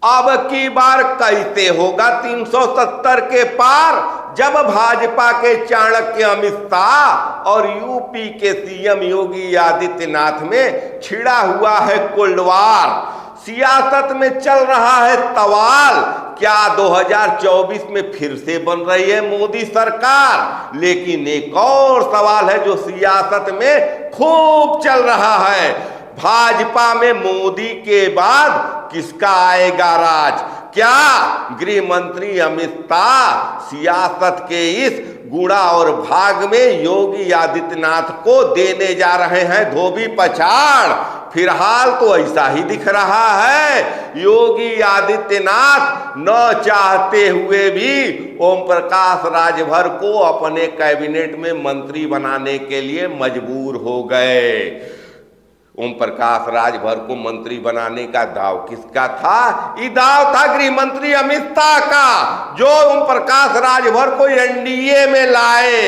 अब की बार कैसे होगा 370 के पार, जब भाजपा के चाणक्य अमित शाह और यूपी के सीएम योगी आदित्यनाथ में छिड़ा हुआ है कोल्ड वार। सियासत में चल रहा है सवाल, क्या 2024 में फिर से बन रही है मोदी सरकार। लेकिन एक और सवाल है जो सियासत में खूब चल रहा है, भाजपा में मोदी के बाद किसका आएगा राज। क्या गृह मंत्री अमित शाह सियासत के इस गुणा और भाग में योगी आदित्यनाथ को देने जा रहे हैं धोबी पछाड़। फिलहाल तो ऐसा ही दिख रहा है, योगी आदित्यनाथ न चाहते हुए भी ओम प्रकाश राजभर को अपने कैबिनेट में मंत्री बनाने के लिए मजबूर हो गए। ओम प्रकाश राजभर को मंत्री बनाने का दाव किसका था? ये दाव था गृह मंत्री अमित शाह का, जो ओम प्रकाश राजभर को एनडीए में लाए,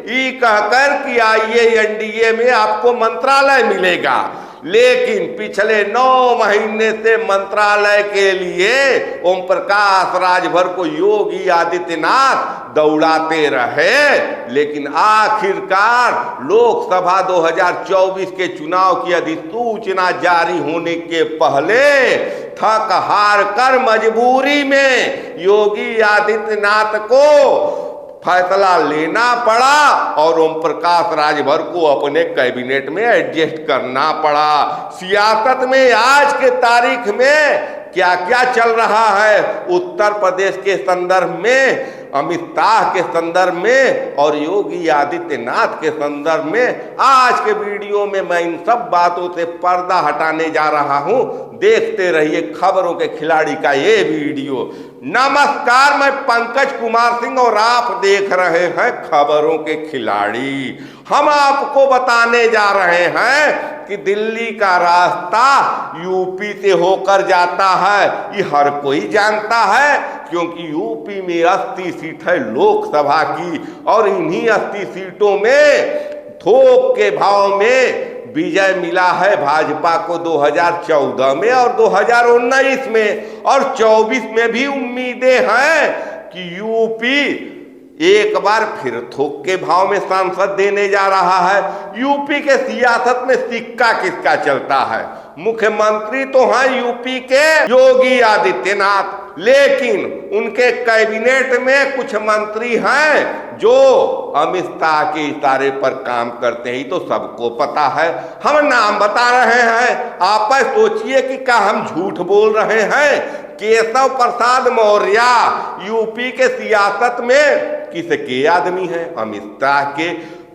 ये कहकर कि आइए एनडीए में आपको मंत्रालय मिलेगा। लेकिन पिछले 9 महीने से मंत्रालय के लिए ओम प्रकाश राजभर को योगी आदित्यनाथ दौड़ाते रहे। लेकिन आखिरकार लोकसभा 2024 के चुनाव की अधिसूचना जारी होने के पहले थक हार कर मजबूरी में योगी आदित्यनाथ को फैसला लेना पड़ा और ओम प्रकाश राजभर को अपने कैबिनेट में एडजस्ट करना पड़ा। सियासत में आज के तारीख में क्या क्या चल रहा है, उत्तर प्रदेश के संदर्भ में, अमित शाह के संदर्भ में और योगी आदित्यनाथ के संदर्भ में, आज के वीडियो में मैं इन सब बातों से पर्दा हटाने जा रहा हूं। देखते रहिए खबरों के खिलाड़ी का ये वीडियो। नमस्कार, मैं पंकज कुमार सिंह और आप देख रहे हैं खबरों के खिलाड़ी। हम आपको बताने जा रहे हैं कि दिल्ली का रास्ता यूपी से होकर जाता है, ये हर कोई जानता है, क्योंकि यूपी में 80 सीट है लोकसभा की और इन्हीं 80 सीटों में थोक के भाव में विजय मिला है भाजपा को 2014 में और 2019 में, और 24 में भी उम्मीदें हैं कि यूपी एक बार फिर थोक के भाव में सांसद देने जा रहा है। यूपी के सियासत में सिक्का किसका चलता है? मुख्यमंत्री तो हैं यूपी के योगी आदित्यनाथ, लेकिन उनके कैबिनेट में कुछ मंत्री हैं जो अमित शाह के इशारे पर काम करते हैं, तो सबको पता है। हम नाम बता रहे हैं, आप सोचिए कि क्या हम झूठ बोल रहे हैं। केशव प्रसाद मौर्य यूपी के सियासत में किसके आदमी हैं? अमित शाह के।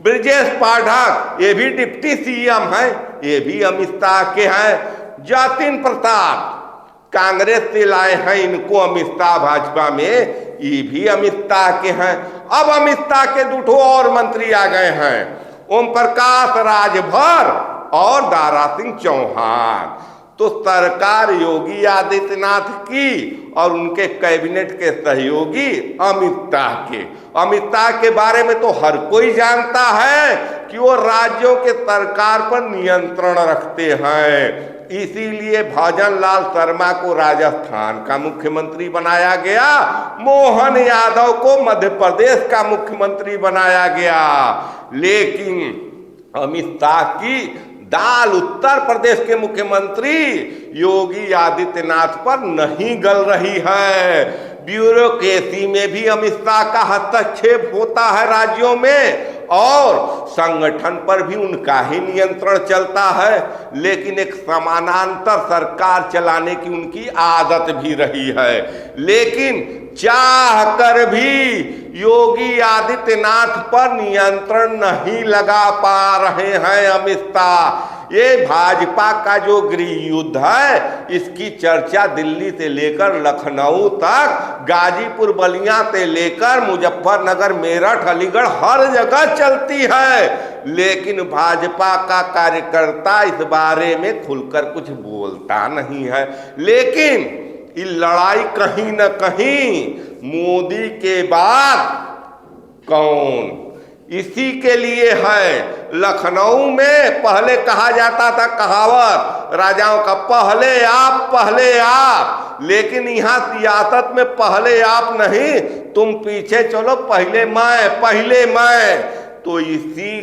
ब्रजेश पाठक ये भी डिप्टी सीएम हैं, ये भी अमित शाह के हैं। जतिन प्रसाद कांग्रेस से लाए हैं इनको अमित शाह भाजपा में, ये भी अमित शाह के हैं। अब अमित शाह के 2 और मंत्री आ गए हैं, ओम प्रकाश राजभर और दारा सिंह चौहान। तो सरकार योगी आदित्यनाथ की और उनके कैबिनेट के सहयोगी अमित शाह के बारे में तो हर कोई जानता है कि वो राज्यों के सरकार पर नियंत्रण रखते हैं। इसीलिए भजन लाल शर्मा को राजस्थान का मुख्यमंत्री बनाया गया, मोहन यादव को मध्य प्रदेश का मुख्यमंत्री बनाया गया। लेकिन अमित शाह की दाल उत्तर प्रदेश के मुख्यमंत्री योगी आदित्यनाथ पर नहीं गल रही है। ब्यूरोक्रेसी में भी अमित शाह का हस्तक्षेप होता है राज्यों में, और संगठन पर भी उनका ही नियंत्रण चलता है। लेकिन एक समानांतर सरकार चलाने की उनकी आदत भी रही है। लेकिन चाह कर भी योगी आदित्यनाथ पर नियंत्रण नहीं लगा पा रहे हैं अमित शाह। ये भाजपा का जो गृह युद्ध है, इसकी चर्चा दिल्ली से लेकर लखनऊ तक, गाजीपुर बलिया से लेकर मुजफ्फरनगर, मेरठ, अलीगढ़, हर जगह चलती है। लेकिन भाजपा का कार्यकर्ता इस बारे में खुलकर कुछ बोलता नहीं है। लेकिन ये लड़ाई कहीं न कहीं मोदी के बाद कौन, इसी के लिए है। लखनऊ में पहले कहा जाता था कहावत राजाओं का, पहले आप लेकिन यहाँ सियासत में पहले आप नहीं, तुम पीछे चलो, पहले मैं। तो इसी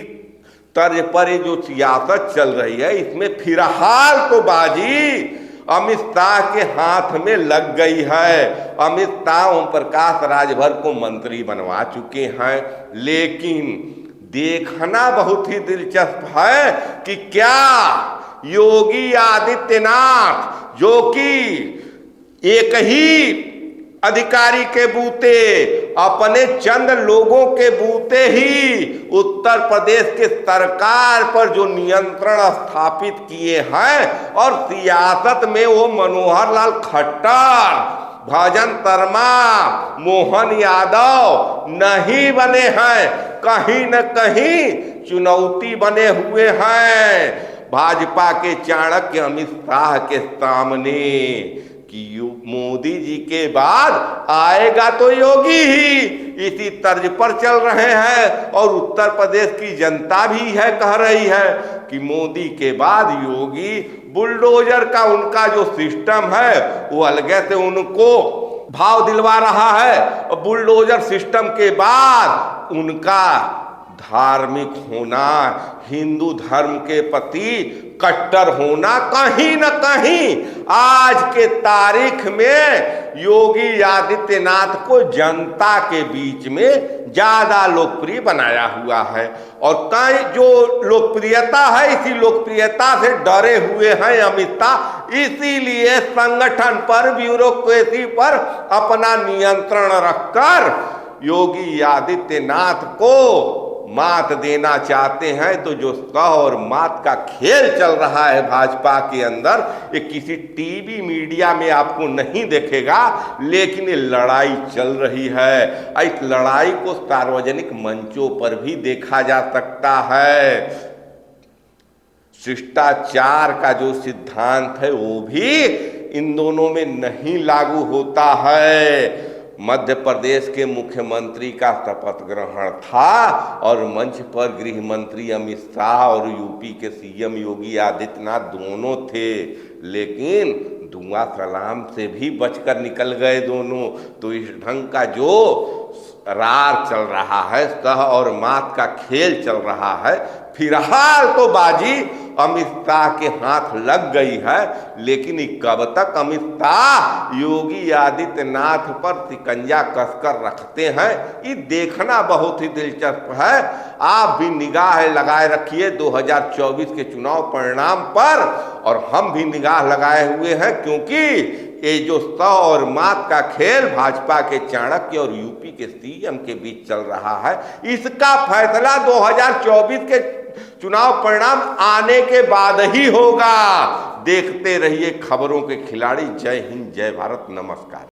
तर्ज पर ये जो सियासत चल रही है, इसमें फिलहाल तो बाजी अमित शाह के हाथ में लग गई है। अमित शाह ओम प्रकाश राजभर को मंत्री बनवा चुके हैं, लेकिन देखना बहुत ही दिलचस्प है कि क्या योगी आदित्यनाथ, जो कि एक ही अधिकारी के बूते, अपने चंद लोगों के बूते ही उत्तर प्रदेश के सरकार पर जो नियंत्रण स्थापित किए हैं, और सियासत में वो मनोहर लाल खट्टर, भजन शर्मा, मोहन यादव नहीं बने हैं, कहीं न कहीं चुनौती बने हुए हैं भाजपा के चाणक्य अमित शाह के सामने कि मोदी जी के बाद आएगा तो योगी ही। इसी तर्ज पर चल रहे हैं, और उत्तर प्रदेश की जनता भी है, कह रही है कि मोदी के बाद योगी। बुलडोजर का उनका जो सिस्टम है वो अलग से उनको भाव दिलवा रहा है, और बुलडोजर सिस्टम के बाद उनका धार्मिक होना, हिंदू धर्म के प्रति कट्टर होना, कहीं न कहीं आज के तारीख में योगी आदित्यनाथ को जनता के बीच में ज्यादा लोकप्रिय बनाया हुआ है। और कई जो लोकप्रियता है, इसी लोकप्रियता से डरे हुए हैं अमित शाह, इसीलिए संगठन पर, ब्यूरोक्रेसी पर अपना नियंत्रण रखकर योगी आदित्यनाथ को मात देना चाहते हैं। तो जो सह और मात का खेल चल रहा है भाजपा के अंदर, ये किसी टीवी मीडिया में आपको नहीं देखेगा, लेकिन ये लड़ाई चल रही है। इस लड़ाई को सार्वजनिक मंचों पर भी देखा जा सकता है। शिष्टाचार का जो सिद्धांत है वो भी इन दोनों में नहीं लागू होता है। मध्य प्रदेश के मुख्यमंत्री का शपथ ग्रहण था, और मंच पर गृह मंत्री अमित शाह और यूपी के सीएम योगी आदित्यनाथ दोनों थे, लेकिन धुआं सलाम से भी बचकर निकल गए दोनों। तो इस ढंग का जो रार चल रहा है, सह और मात का खेल चल रहा है, फिलहाल तो बाजी अमित शाह के हाथ लग गई है। लेकिन कब तक अमित शाह योगी आदित्यनाथ पर शिकंजा कसकर रखते हैं, ये देखना बहुत ही दिलचस्प है। आप भी निगाह लगाए रखिए 2024 के चुनाव परिणाम पर, और हम भी निगाह लगाए हुए हैं, क्योंकि ये जो सह और मात का खेल भाजपा के चाणक्य और यूपी के सीएम के बीच चल रहा है, इसका फैसला 2024 के चुनाव परिणाम आने के बाद ही होगा। देखते रहिए खबरों के खिलाड़ी। जय हिंद, जय भारत, नमस्कार।